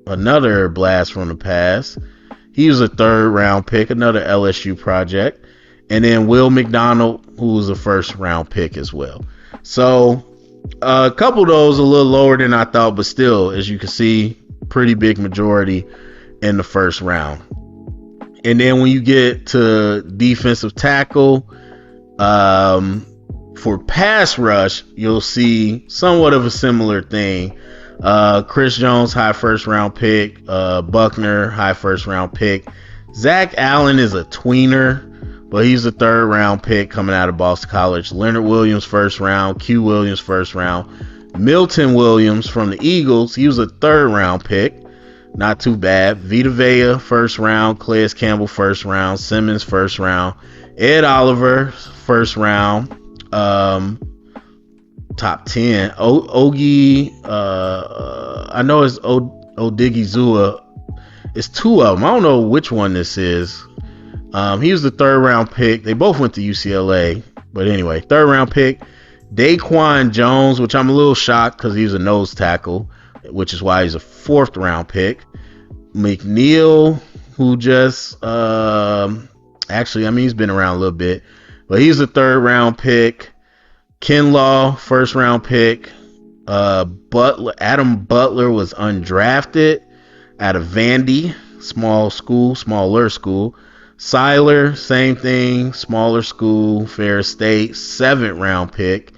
another blast from the past. He was a 3rd round pick, another LSU project. And then Will McDonald, who was a 1st round pick as well. So a couple of those a little lower than I thought, but still, as you can see, pretty big majority in the 1st round. And then when you get to defensive tackle, for pass rush, you'll see somewhat of a similar thing. Chris Jones, high 1st round pick. Buckner, high 1st round pick. Zach Allen is a tweener, but he's a 3rd round pick coming out of Boston College. Leonard Williams, 1st round. Q Williams, 1st round. Milton Williams from the Eagles, he was a 3rd round pick. Not too bad. Vita Vea, 1st round. Calais Campbell, 1st round. Simmons, 1st round. Ed Oliver, 1st round. Top 10. Ogie, I know it's Odigizua. It's 2 of them. I don't know which one this is. He was the 3rd round pick. They both went to UCLA. But anyway, 3rd round pick. Daquan Jones, which I'm a little shocked because he's a nose tackle, which is why he's a 4th round pick. McNeil, who just he's been around a little bit, but he's a 3rd round pick. Kinlaw, 1st round pick. Adam Butler was undrafted out of Vandy, smaller school. Seiler, same thing, smaller school, Ferris State, 7th round pick.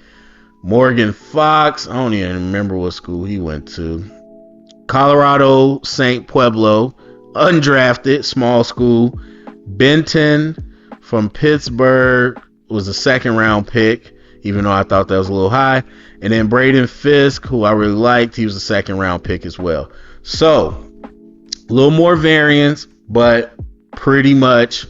Morgan Fox, I don't even remember what school he went to. Colorado St. Pueblo, undrafted, small school. Benton from Pittsburgh was a 2nd round pick, even though I thought that was a little high. And then Braden Fisk, who I really liked, he was a 2nd round pick as well. So, a little more variance, but pretty much a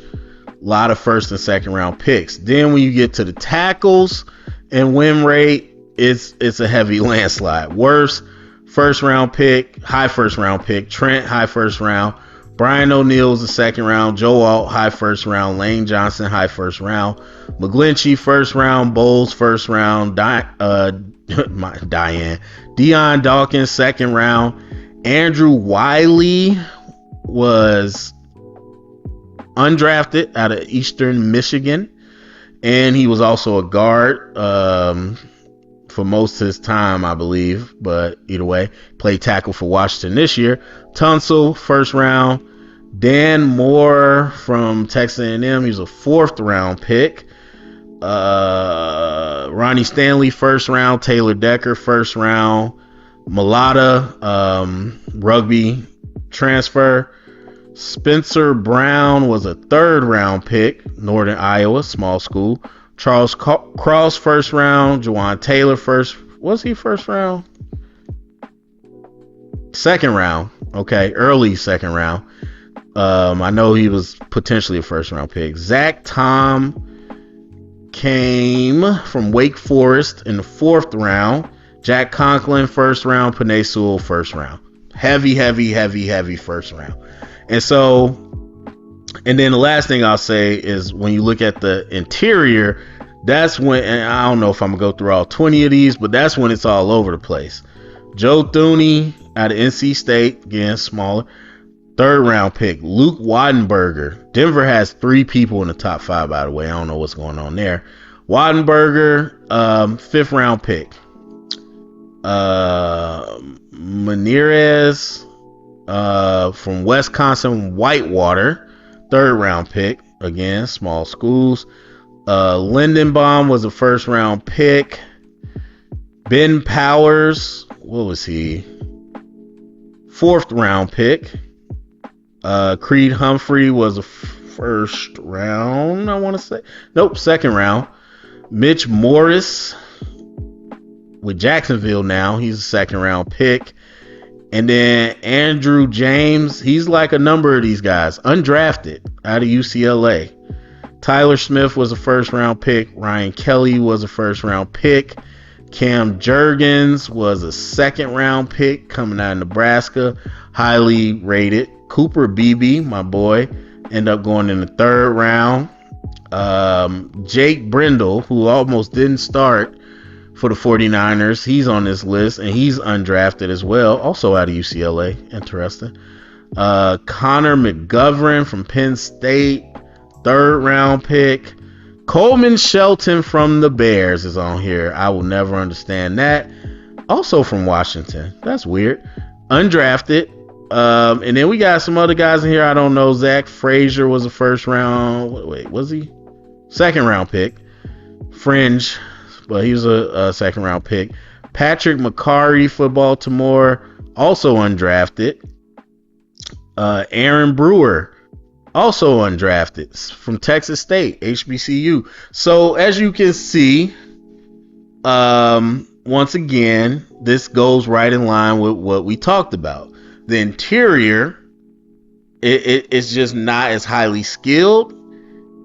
lot of 1st and 2nd round picks. Then when you get to the tackles and win rate, it's a heavy landslide. Worst 1st round pick, high 1st round pick. Trent, high 1st round. Brian O'Neill was the 2nd round. Joe Alt, high 1st round. Lane Johnson, high 1st round. McGlinchey, 1st round. Bowles, 1st round. Dion Dawkins, 2nd round. Andrew Wiley was undrafted out of Eastern Michigan, and he was also a guard for most of his time, I believe, but either way, played tackle for Washington this year. Tunsil, 1st round. Dan Moore from Texas A&M, he was a 4th round pick. Ronnie Stanley, 1st round. Taylor Decker, 1st round. Mulata, rugby transfer. Spencer Brown was a 3rd round pick, Northern Iowa, small school. Charles Cross, 1st round. Jawan Taylor, was he 1st round? 2nd round. Okay, early 2nd round. I know he was potentially a 1st round pick. Zach Tom came from Wake Forest in the 4th round. Jack Conklin, 1st round. Panay Sewell, 1st round. Heavy 1st round. And then the last thing I'll say is when you look at the interior, that's when, and I don't know if I'm going to go through all 20 of these, but that's when it's all over the place. Joe Thuney out of NC State, again, smaller. 3rd round pick. Luke Wattenberger. Denver has 3 people in the top 5, by the way. I don't know what's going on there. Wattenberger, 5th round pick. Manirez, from Wisconsin Whitewater, 3rd round pick. Again, small schools. Lindenbaum was a 1st round pick. Ben Powers, what was he? 4th round pick. Creed Humphrey was a 1st round, I want to say. Nope, 2nd round. Mitch Morris with Jacksonville now. He's a 2nd round pick. And then Andrew James, he's like a number of these guys, undrafted out of UCLA. Tyler Smith was a 1st round pick. Ryan Kelly was a 1st round pick. Cam Jurgens was a 2nd round pick coming out of Nebraska, highly rated. Cooper Beebe, my boy, ended up going in the 3rd round. Jake Brendel, who almost didn't start for the 49ers, he's on this list, and he's undrafted as well, also out of UCLA. Interesting. Connor McGovern from Penn State, 3rd round pick. Coleman Shelton from the Bears is on here. I will never understand that. Also from Washington. That's weird. Undrafted. And then we got some other guys in here I don't know. Zach Frazier was a 1st round. Wait, was he? 2nd round pick. Fringe, but he was a 2nd round pick. Patrick McCarry for Baltimore, also undrafted. Aaron Brewer, also undrafted from Texas State, HBCU. So as you can see, once again, this goes right in line with what we talked about. The interior, it's just not as highly skilled,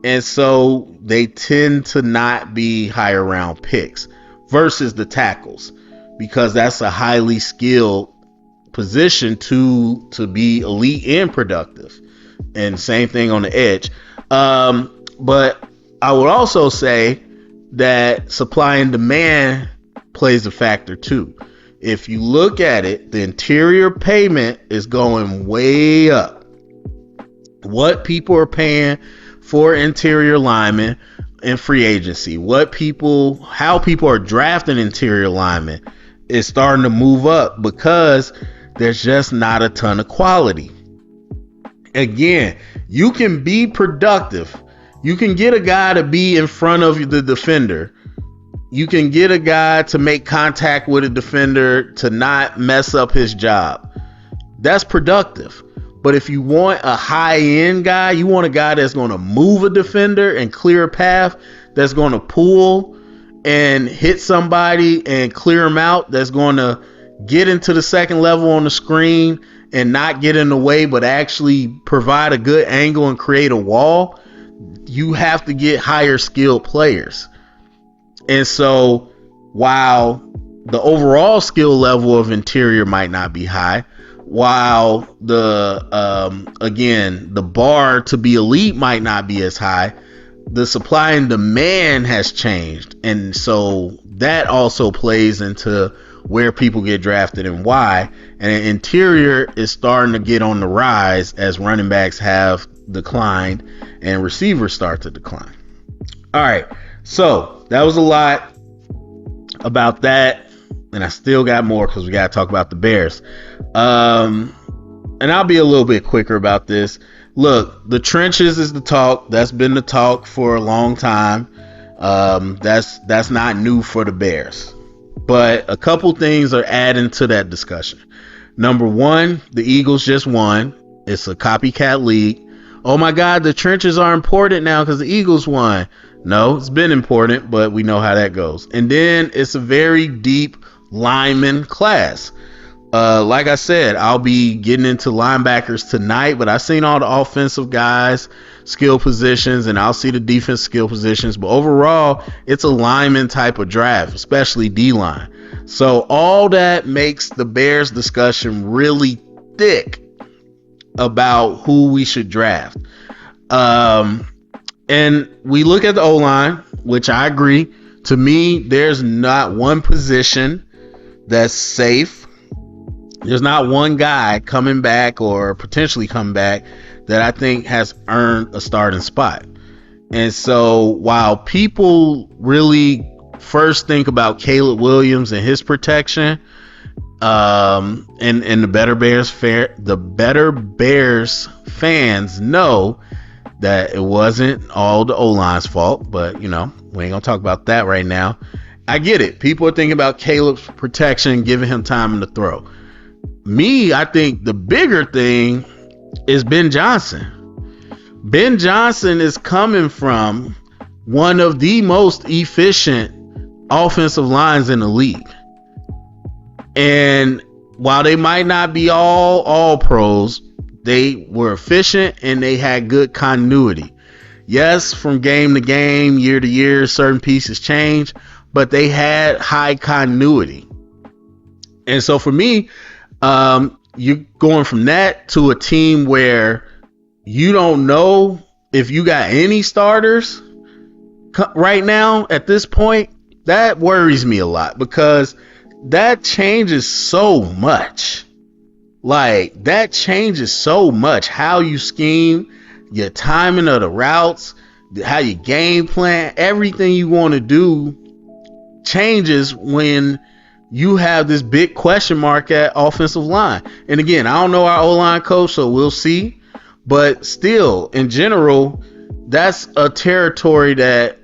and so they tend to not be higher round picks versus the tackles, because that's a highly skilled position to be elite and productive. And same thing on the edge. But I would also say that supply and demand plays a factor too. If you look at it, the interior payment is going way up. What people are paying for interior linemen in free agency, how people are drafting interior linemen is starting to move up, because there's just not a ton of quality. Again, you can be productive. You can get a guy to be in front of the defender. You can get a guy to make contact with a defender to not mess up his job. That's productive. But if you want a high-end guy, you want a guy that's going to move a defender and clear a path, that's going to pull and hit somebody and clear them out, that's going to get into the second level on the screen and not get in the way, but actually provide a good angle and create a wall, you have to get higher skilled players. And so while the overall skill level of interior might not be high, while the bar to be elite might not be as high, the supply and demand has changed. And so that also plays into where people get drafted and why. And interior is starting to get on the rise as running backs have declined and receivers start to decline. All right. So that was a lot about that. And I still got more because we got to talk about the Bears. And I'll be a little bit quicker about this. Look, the trenches is the talk. That's been the talk for a long time. That's not new for the Bears. But a couple things are adding to that discussion. Number one, the Eagles just won. It's a copycat league. Oh my God, the trenches are important now because the Eagles won. No, it's been important, but we know how that goes. And then it's a very deep lineman class. Like I said, I'll be getting into linebackers tonight, but I've seen all the offensive guys, skill positions, and I'll see the defense skill positions. But overall, it's a lineman type of draft, especially D-line. So all that makes the Bears discussion really thick about who we should draft. And we look at the O-line, which I agree. To me, there's not one position that's safe. There's not one guy coming back or potentially coming back that I think has earned a starting spot. And so while people really first think about Caleb Williams and his protection, And the Better Bears fans know that it wasn't all the O-line's fault, but we ain't gonna talk about that right now. I get it. People are thinking about Caleb's protection, giving him time to throw. I think the bigger thing is Ben Johnson. Ben Johnson is coming from one of the most efficient offensive lines in the league. And while they might not be all pros, they were efficient and they had good continuity. Yes, from game to game, year to year, certain pieces change, but they had high continuity. And so for me, you're going from that to a team where you don't know if you got any starters right now at this point. That worries me a lot, because that changes so much. That changes so much. How you scheme, your timing of the routes, how you game plan, everything you want to do changes when you have this big question mark at offensive line. And again, I don't know our O-line coach, so we'll see. But still, in general, that's a territory that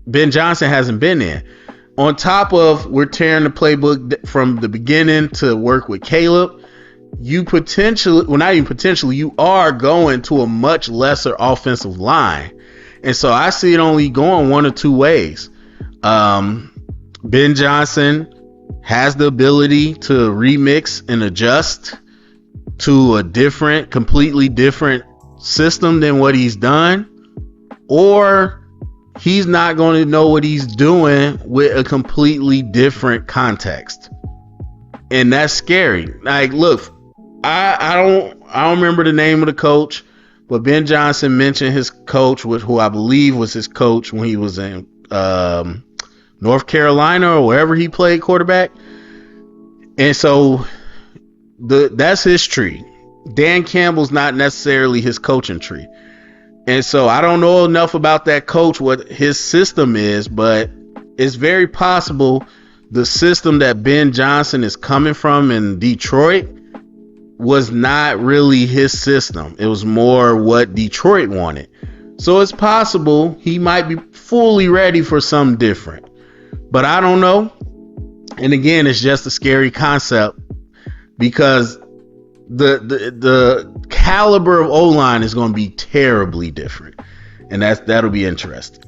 Ben Johnson hasn't been in. On top of, we're tearing the playbook from the beginning to work with Caleb. You are going to a much lesser offensive line. And so I see it only going one or two ways. Ben Johnson has the ability to remix and adjust to a completely different system than what he's done, or he's not going to know what he's doing with a completely different context. And that's scary. Look, I don't remember the name of the coach, but Ben Johnson mentioned his coach, who I believe was his coach when he was in North Carolina or wherever he played quarterback. And so that's his tree. Dan Campbell's not necessarily his coaching tree. And so I don't know enough about that coach, what his system is, but it's very possible the system that Ben Johnson is coming from in Detroit was not really his system. It was more what Detroit wanted. So it's possible he might be fully ready for something different, but I don't know. And again, it's just a scary concept, because the caliber of O-line is going to be terribly different, and that'll be interesting.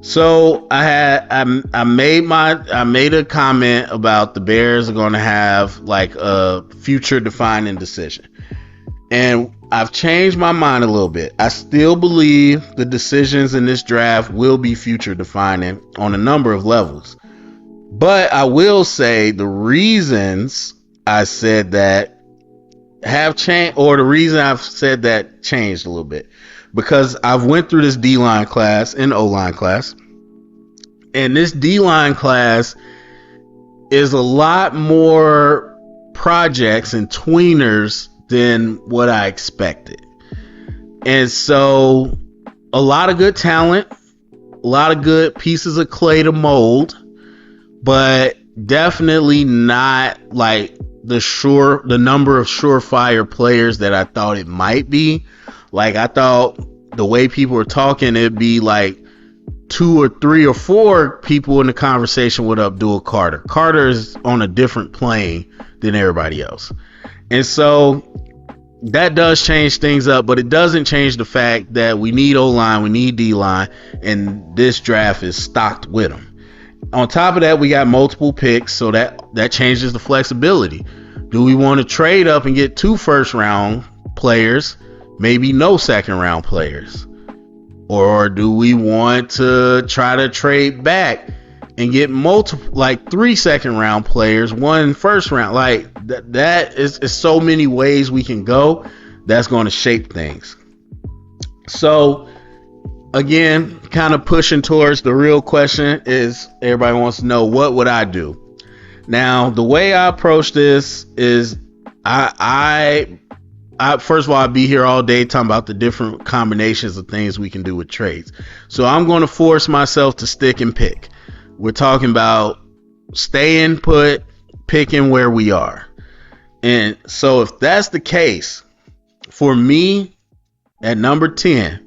So I made a comment about the Bears are going to have like a future defining decision, and I've changed my mind a little bit. I still believe the decisions in this draft will be future defining on a number of levels, but I will say the reasons I said that have changed, or the reason I've said that changed a little bit, because I've went through this D-line class and O-line class, and this D-line class is a lot more projects and tweeners than what I expected. And so a lot of good talent, a lot of good pieces of clay to mold, but definitely not like the number of surefire players that I thought it might be. Like, I thought the way people were talking, it'd be like 2 or 3 or 4 people in the conversation with Abdul Carter. Carter is on a different plane than everybody else. And so that does change things up, but it doesn't change the fact that we need O-line, we need D-line, and this draft is stocked with them. On top of that, we got multiple picks, so that changes the flexibility. Do we want to trade up and get 2 first-round players, maybe no second-round players? Or do we want to try to trade back and get multiple, like 3 second-round players, 1 first-round? Like, that is so many ways we can go. That's going to shape things. So, again, kind of pushing towards the real question is, everybody wants to know, what would I do? Now, the way I approach this is I first of all, I'd be here all day talking about the different combinations of things we can do with trades. So I'm going to force myself to stick and pick. We're talking about staying put, picking where we are. And so if that's the case, for me at number 10,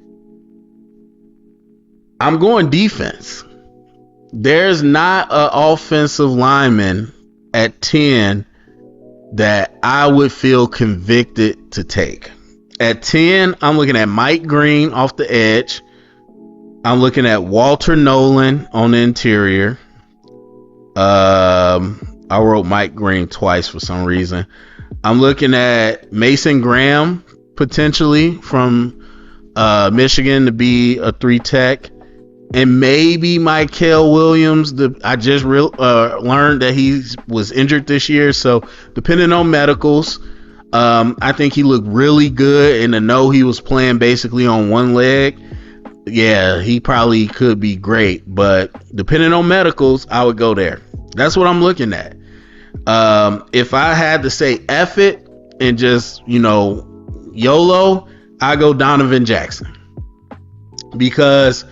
I'm going defense. There's not an offensive lineman at 10 that I would feel convicted to take. At 10, I'm looking at Mike Green off the edge. I'm looking at Walter Nolan on the interior. I wrote Mike Green twice for some reason. I'm looking at Mason Graham potentially from Michigan to be a 3 tech. And maybe Mykel Williams. I just learned that he was injured this year. So depending on medicals, I think he looked really good. And to know he was playing basically on one leg, yeah, he probably could be great. But depending on medicals, I would go there. That's what I'm looking at. If I had to say F it and just, YOLO, I go Donovan Jackson. Because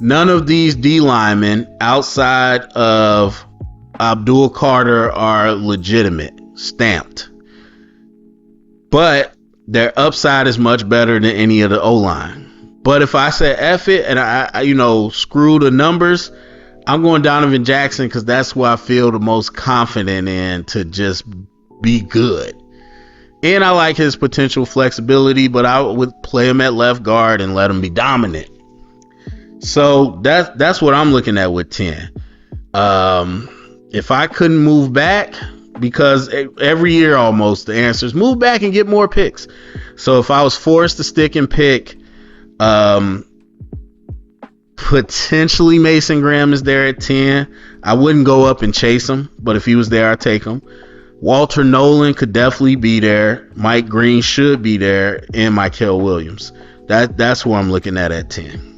none of these D linemen outside of Abdul Carter are legitimate, stamped. But their upside is much better than any of the O-line. But if I said F it and I screw the numbers, I'm going Donovan Jackson because that's who I feel the most confident in to just be good. And I like his potential flexibility, but I would play him at left guard and let him be dominant. So that's what I'm looking at with 10. If I couldn't move back, because every year almost the answer is move back and get more picks. So if I was forced to stick and pick, potentially Mason Graham is there at 10. I wouldn't go up and chase him, but if he was there, I'd take him. Walter Nolan could definitely be there. Mike Green should be there, and Mykel Williams. That's who I'm looking at 10.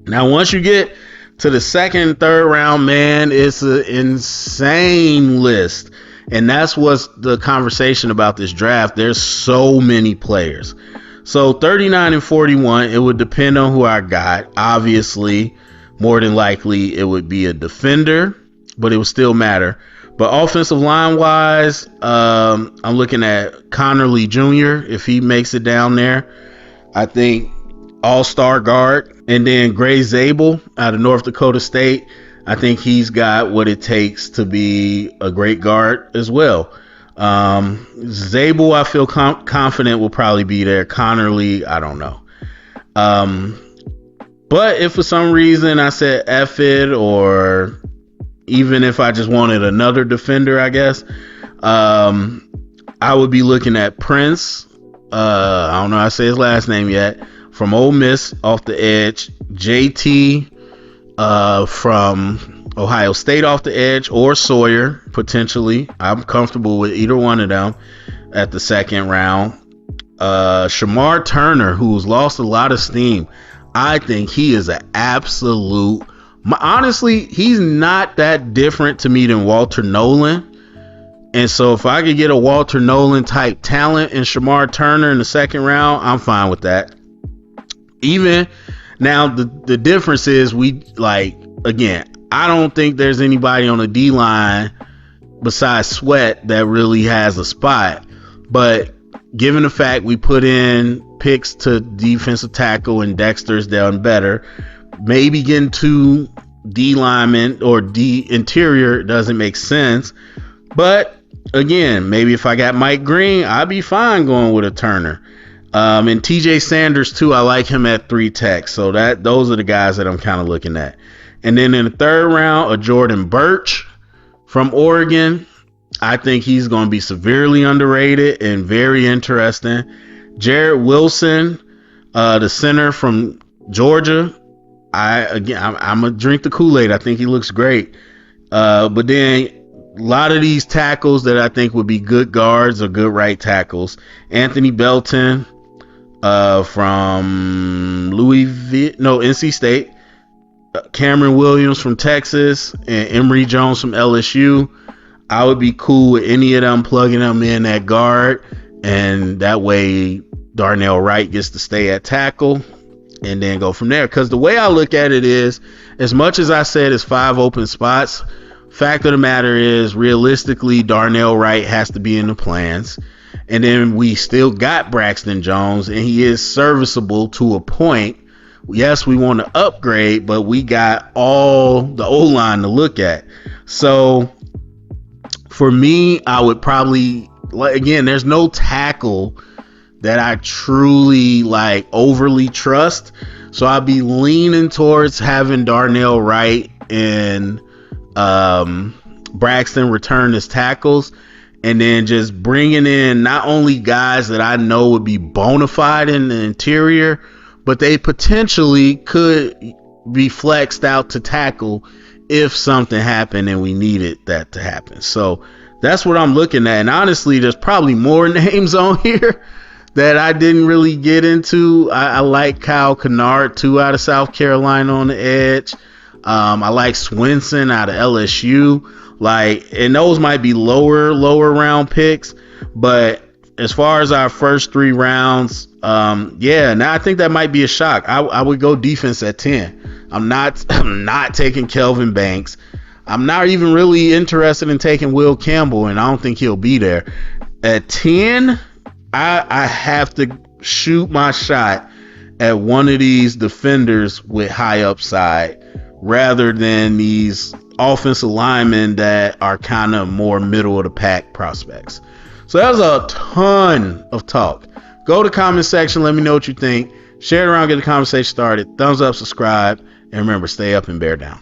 Now, once you get to the second and third round, man, it's an insane list. And that's what's the conversation about this draft. There's so many players. So 39 and 41, it would depend on who I got. Obviously, more than likely, it would be a defender, but it would still matter. But offensive line wise, I'm looking at Connerly Jr. if he makes it down there. I think all-star guard. And then Gray Zabel out of North Dakota State. I think he's got what it takes to be a great guard as well. Zabel, I feel confident will probably be there. Connerly, I don't know. But if for some reason I said F it, or even if I just wanted another defender, I guess, I would be looking at Prince. I don't know how to say his last name yet. From Ole Miss off the edge. JT from Ohio State off the edge, or Sawyer potentially. I'm comfortable with either one of them at the second round. Shamar Turner, who's lost a lot of steam. I think he is an absolute. Honestly, he's not that different to me than Walter Nolan. And so if I could get a Walter Nolan type talent in Shamar Turner in the second round, I'm fine with that. Even now, the difference is again, I don't think there's anybody on the D line besides Sweat that really has a spot. But given the fact we put in picks to defensive tackle and Dexter's done better, maybe getting to D lineman or D interior doesn't make sense. But again, maybe if I got Mike Green, I'd be fine going with a Turner. And TJ Sanders too, I like him at 3 tech. So those are the guys that I'm kind of looking at. And then in the third round, a Jordan Birch from Oregon. I think he's going to be severely underrated and very interesting. Jared Wilson, the center from Georgia. I'm gonna drink the Kool-Aid. I think he looks great. But then a lot of these tackles that I think would be good guards or good right tackles. Anthony Belton from NC State. Cameron Williams from Texas and Emory Jones from LSU. I would be cool with any of them plugging them in at guard, and that way Darnell Wright gets to stay at tackle and then go from there. Because the way I look at it is, as much as I said it's 5 open spots, fact of the matter is, realistically, Darnell Wright has to be in the plans. And then we still got Braxton Jones, and he is serviceable to a point. Yes, we want to upgrade, but we got all the O-line to look at. So for me, I would probably, again, there's no tackle that I truly overly trust. So I'd be leaning towards having Darnell Wright and Braxton return as tackles, and then just bringing in not only guys that I know would be bona fide in the interior, but they potentially could be flexed out to tackle if something happened and we needed that to happen. So that's what I'm looking at. And honestly, there's probably more names on here that I didn't really get into. I like Kyle Kennard, too, out of South Carolina on the edge. I like Swinson out of LSU. And those might be lower round picks. But as far as our first 3 rounds, now I think that might be a shock. I would go defense at 10. I'm not taking Kelvin Banks. I'm not even really interested in taking Will Campbell, and I don't think he'll be there. At 10, I have to shoot my shot at one of these defenders with high upside rather than these offensive linemen that are kind of more middle of the pack prospects. So that was a ton of talk. Go to the comment section. Let me know what you think. Share it around. Get the conversation started. Thumbs up, subscribe. And remember, stay up and bear down.